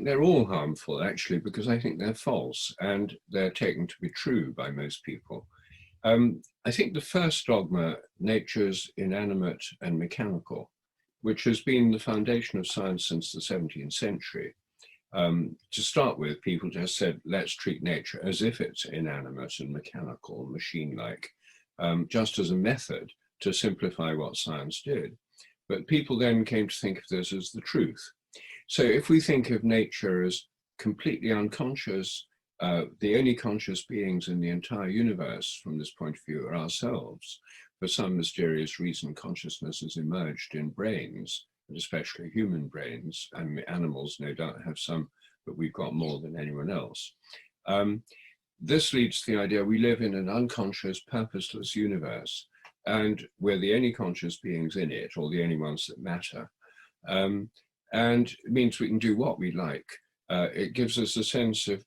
they're all harmful, actually, because I think they're false and they're taken to be true by most people. I think the first dogma, nature's inanimate and mechanical, which has been the foundation of science since the 17th century. To start with, people just said, let's treat nature as if it's inanimate and mechanical, machine-like, just as a method to simplify what science did. But people then came to think of this as the truth. So if we think of nature as completely unconscious, the only conscious beings in the entire universe from this point of view are ourselves. For some mysterious reason, consciousness has emerged in brains, and especially human brains, and animals no doubt have some, but we've got more than anyone else. This leads to the idea we live in an unconscious, purposeless universe, and we're the only conscious beings in it, or the only ones that matter. And it means we can do what we like. It gives us a sense of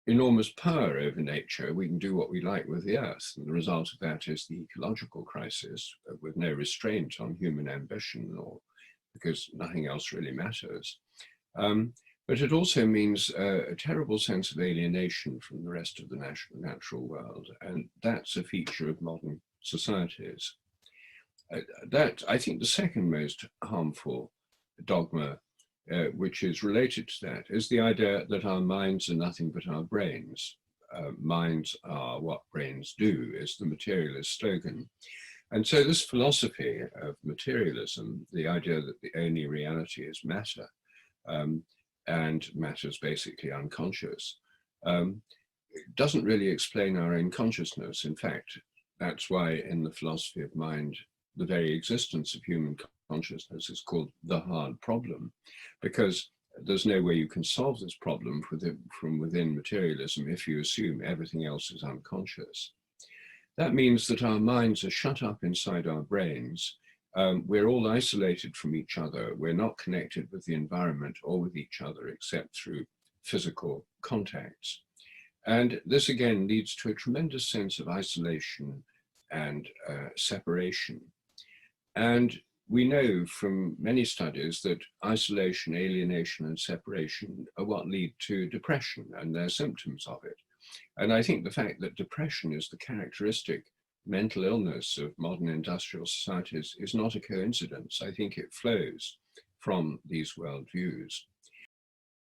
enormous power over nature. We can do what we like with the earth. And the result of that is the ecological crisis with no restraint on human ambition, or because nothing else really matters. But it also means a terrible sense of alienation from the rest of the natural world. And that's a feature of modern societies. That, I think, the second most harmful dogma, which is related to that, is the idea that our minds are nothing but our brains. Minds are what brains do, is the materialist slogan. And so this philosophy of materialism, the idea that the only reality is matter, and matter is basically unconscious, doesn't really explain our own consciousness. In fact, that's why in the philosophy of mind, the very existence of human consciousness is called the hard problem, because there's no way you can solve this problem from within materialism if you assume everything else is unconscious. That means that our minds are shut up inside our brains. We're all isolated from each other. We're not connected with the environment or with each other except through physical contacts. And this again leads to a tremendous sense of isolation and separation. And we know from many studies that isolation, alienation, and separation are what lead to depression, and they're symptoms of it. And I think the fact that depression is the characteristic mental illness of modern industrial societies is not a coincidence. I think it flows from these worldviews.